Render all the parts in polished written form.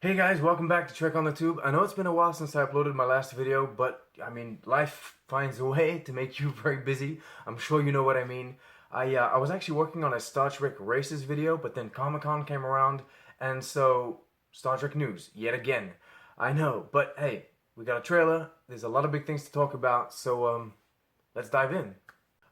Hey guys, welcome back to Trek on the Tube. I know it's been a while since I uploaded my last video, but life finds a way to make you very busy. I'm sure you know what I mean. I was actually working on a Star Trek Races video, but then Comic-Con came around, and so Star Trek news, yet again. I know, but hey, we got a trailer, there's a lot of big things to talk about, so let's dive in.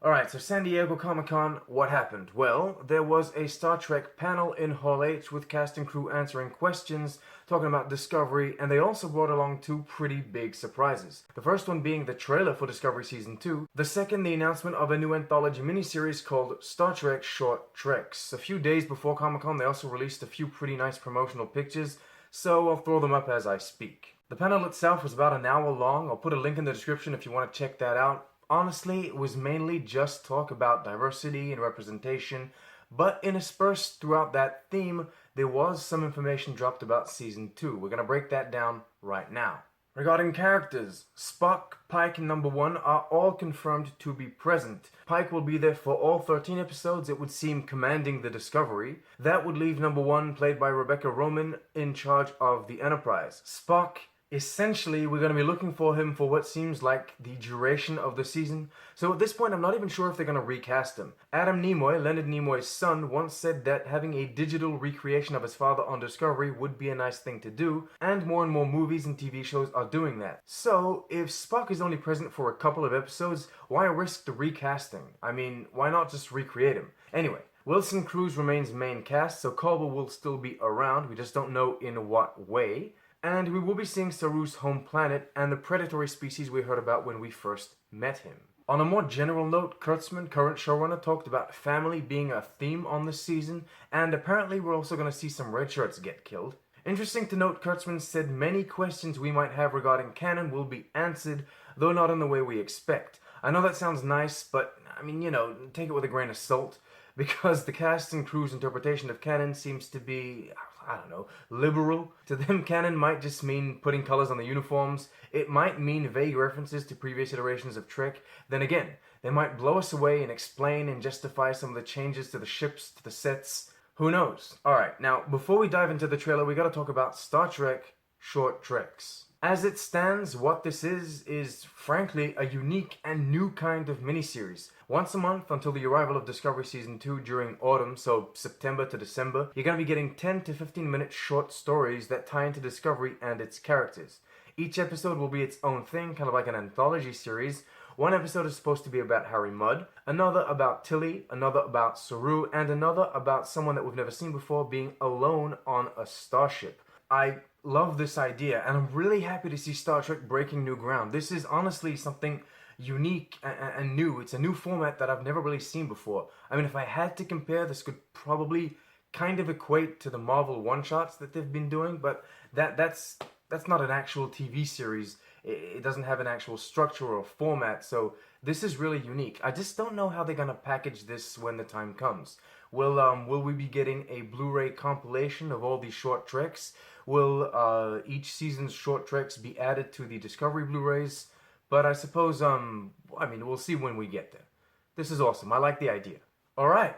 Alright, so San Diego Comic-Con, what happened? Well, there was a Star Trek panel in Hall H with cast and crew answering questions, talking about Discovery, and they also brought along two pretty big surprises. The first one being the trailer for Discovery Season 2, the second the announcement of a new anthology miniseries called Star Trek Short Treks. A few days before Comic-Con, they also released a few pretty nice promotional pictures, so I'll throw them up as I speak. The panel itself was about an hour long. I'll put a link in the description if you want to check that out. Honestly, it was mainly just talk about diversity and representation, but interspersed throughout that theme, there was some information dropped about Season 2. We're going to break that down right now. Regarding characters, Spock, Pike, and Number 1 are all confirmed to be present. Pike will be there for all 13 episodes, it would seem, commanding the Discovery. That would leave Number 1, played by Rebecca Roman, in charge of the Enterprise. Spock, essentially, we're going to be looking for him for what seems like the duration of the season. So at this point, I'm not even sure if they're going to recast him. Adam Nimoy, Leonard Nimoy's son, once said that having a digital recreation of his father on Discovery would be a nice thing to do, and more movies and TV shows are doing that. So, if Spock is only present for a couple of episodes, why risk the recasting? I mean, why not just recreate him? Anyway, Wilson Cruz remains main cast, so Culber will still be around, we just don't know in what way. And we will be seeing Saru's home planet and the predatory species we heard about when we first met him. On a more general note, Kurtzman, current showrunner, talked about family being a theme on this season, and apparently we're also going to see some red shirts get killed. Interesting to note, Kurtzman said many questions we might have regarding canon will be answered, though not in the way we expect. I know that sounds nice, but take it with a grain of salt, because the cast and crew's interpretation of canon seems to be, liberal. To them, canon might just mean putting colors on the uniforms. It might mean vague references to previous iterations of Trek. Then again, they might blow us away and explain and justify some of the changes to the ships, to the sets. Who knows? Alright, now, before we dive into the trailer, we gotta talk about Star Trek Short Treks. As it stands, what this is frankly a unique and new kind of miniseries. Once a month until the arrival of Discovery Season 2 during autumn, so September to December, you're going to be getting 10 to 15 minute short stories that tie into Discovery and its characters. Each episode will be its own thing, kind of like an anthology series. One episode is supposed to be about Harry Mudd, another about Tilly, another about Saru, and another about someone that we've never seen before being alone on a starship. I love this idea, and I'm really happy to see Star Trek breaking new ground. This is honestly something unique and new. It's a new format that I've never really seen before. I mean, if I had to compare, this could probably kind of equate to the Marvel one-shots that they've been doing, but that's not an actual TV series. It doesn't have an actual structure or format, so this is really unique. I just don't know how they're gonna package this when the time comes. Will we be getting a Blu-ray compilation of all these short treks? Will each season's short treks be added to the Discovery Blu-rays? But I suppose, we'll see when we get there. This is awesome. I like the idea. Alright,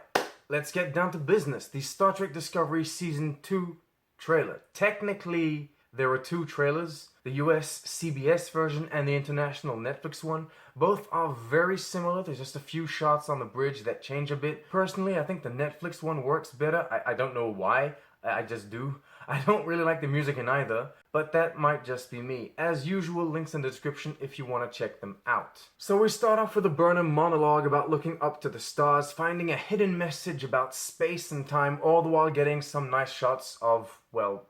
let's get down to business. The Star Trek Discovery Season 2 trailer. Technically, there are two trailers, the US CBS version and the international Netflix one. Both are very similar. There's just a few shots on the bridge that change a bit. Personally, I think the Netflix one works better. I don't know why. I just do. I don't really like the music in either, but that might just be me. As usual, links in the description if you want to check them out. So we start off with a Burnham monologue about looking up to the stars, finding a hidden message about space and time, all the while getting some nice shots of,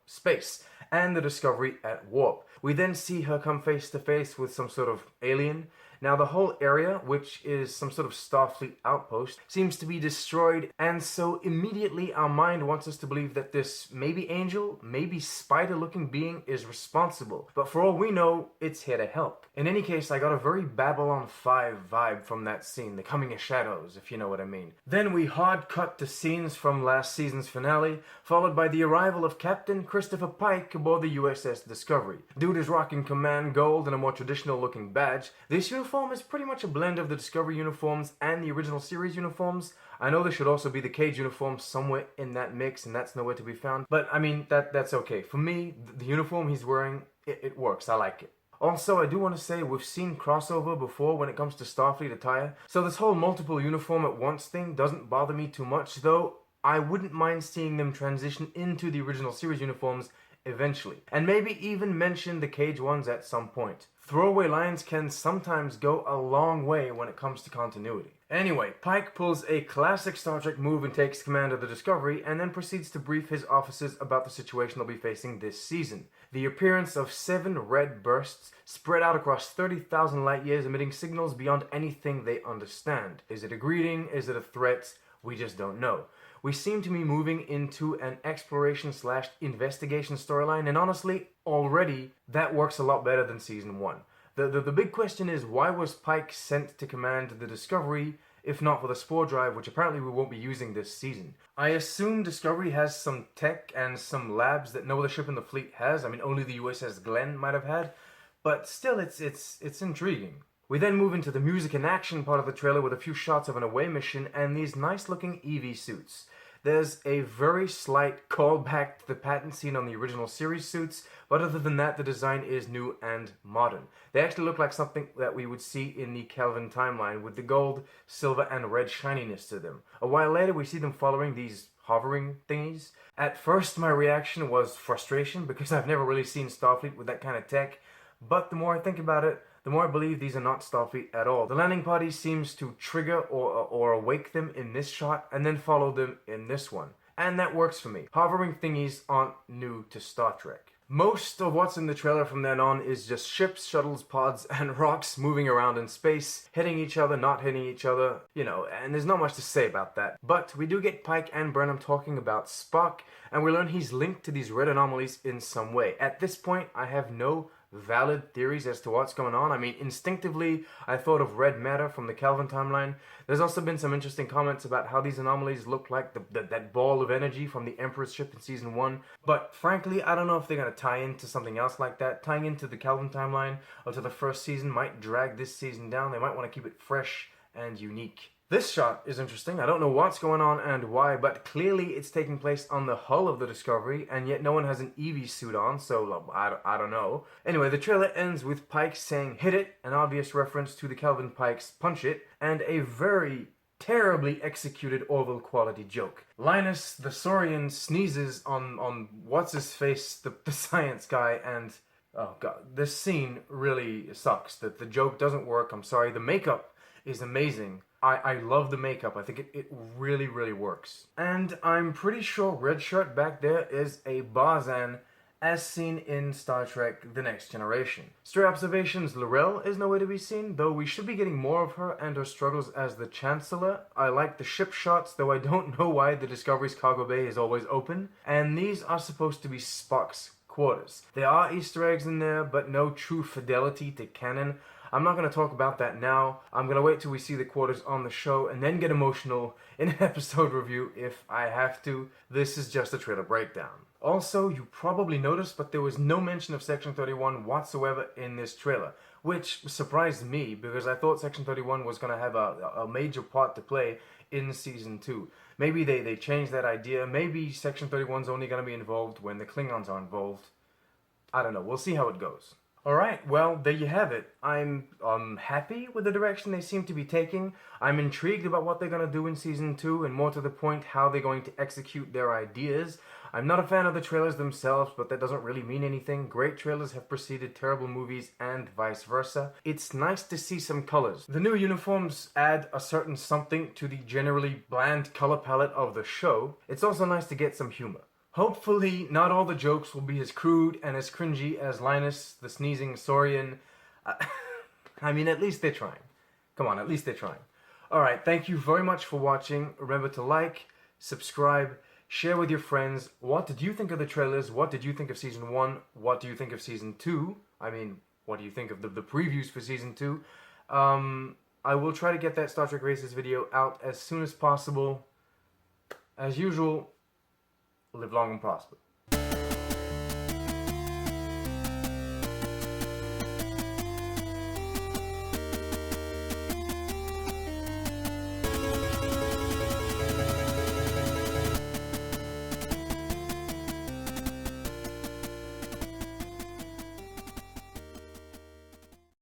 space and the Discovery at warp. We then see her come face to face with some sort of alien. Now the whole area, which is some sort of Starfleet outpost, seems to be destroyed, and so immediately our mind wants us to believe that this maybe angel, maybe spider-looking being is responsible. But for all we know, it's here to help. In any case, I got a very Babylon 5 vibe from that scene, the coming of shadows, if you know what I mean. Then we hard cut to scenes from last season's finale, followed by the arrival of Captain Christopher Pike aboard the USS Discovery. Dude is rocking command gold and a more traditional looking badge. This uniform uniform is pretty much a blend of the Discovery uniforms and the original series uniforms. I know there should also be the Cage uniform somewhere in that mix, and that's nowhere to be found. But I mean, that's okay. For me, the uniform he's wearing, it works. I like it. Also, I do want to say we've seen crossover before when it comes to Starfleet attire, so this whole multiple uniform at once thing doesn't bother me too much, though I wouldn't mind seeing them transition into the original series uniforms eventually, and maybe even mention the Cage ones at some point. Throwaway lines can sometimes go a long way when it comes to continuity. Anyway, Pike pulls a classic Star Trek move and takes command of the Discovery, and then proceeds to brief his officers about the situation they'll be facing this season. The appearance of 7 red bursts spread out across 30,000 light years, emitting signals beyond anything they understand. Is it a greeting? Is it a threat? We just don't know. We seem to be moving into an exploration/investigation storyline, and honestly, already, that works a lot better than Season 1. The big question is, why was Pike sent to command the Discovery, if not for the Spore Drive, which apparently we won't be using this season? I assume Discovery has some tech and some labs that no other ship in the fleet has. I mean, only the USS Glenn might have had, but still, it's intriguing. We then move into the music and action part of the trailer with a few shots of an away mission and these nice-looking EV suits. There's a very slight callback to the patent scene on the original series suits, but other than that, the design is new and modern. They actually look like something that we would see in the Kelvin timeline, with the gold, silver, and red shininess to them. A while later, we see them following these hovering thingies. At first, my reaction was frustration, because I've never really seen Starfleet with that kind of tech, but the more I think about it, the more I believe these are not Starfleet at all. The landing party seems to trigger or awake them in this shot, and then follow them in this one. And that works for me. Hovering thingies aren't new to Star Trek. Most of what's in the trailer from then on is just ships, shuttles, pods, and rocks moving around in space, hitting each other, not hitting each other, you know, and there's not much to say about that. But we do get Pike and Burnham talking about Spock, and we learn he's linked to these red anomalies in some way. At this point, I have no valid theories as to what's going on. I mean, instinctively, I thought of red matter from the Kelvin timeline. There's also been some interesting comments about how these anomalies look like that ball of energy from the Emperor's ship in Season 1. But frankly, I don't know if they're going to tie into something else like that. Tying into the Kelvin timeline or to the first season might drag this season down. They might want to keep it fresh and unique. This shot is interesting. I don't know what's going on and why, but clearly it's taking place on the hull of the Discovery, and yet no one has an EV suit on, so I don't know. Anyway, the trailer ends with Pike saying "hit it," an obvious reference to the Kelvin Pike's "punch it," and a very terribly executed Orville quality joke. Linus, the Saurian, sneezes on what's-his-face, the science guy, and oh god, this scene really sucks. The joke doesn't work, I'm sorry. The makeup is amazing. I love the makeup. I think it really, really works. And I'm pretty sure red shirt back there is a Bazan, as seen in Star Trek The Next Generation. Stray observations, L'Rell is nowhere to be seen, though we should be getting more of her and her struggles as the Chancellor. I like the ship shots, though I don't know why the Discovery's cargo bay is always open. And these are supposed to be Spock's quarters. There are Easter eggs in there, but no true fidelity to canon. I'm not going to talk about that now. I'm going to wait till we see the quarters on the show and then get emotional in an episode review if I have to. This is just a trailer breakdown. Also, you probably noticed, but there was no mention of Section 31 whatsoever in this trailer, which surprised me because I thought Section 31 was going to have a major part to play in Season 2. Maybe they changed that idea. Maybe Section 31 is only going to be involved when the Klingons are involved. I don't know. We'll see how it goes. Alright, well, there you have it. I'm happy with the direction they seem to be taking. I'm intrigued about what they're going to do in Season 2, and more to the point, how they're going to execute their ideas. I'm not a fan of the trailers themselves, but that doesn't really mean anything. Great trailers have preceded terrible movies, and vice versa. It's nice to see some colors. The new uniforms add a certain something to the generally bland color palette of the show. It's also nice to get some humor. Hopefully, not all the jokes will be as crude and as cringy as Linus, the sneezing Saurian. I mean, at least they're trying. Come on, at least they're trying. Alright, thank you very much for watching. Remember to like, subscribe, share with your friends. What did you think of the trailers? What did you think of Season 1? What do you think of Season 2? I mean, what do you think of the previews for Season 2? I will try to get that Star Trek Races video out as soon as possible. As usual, live long and prosper.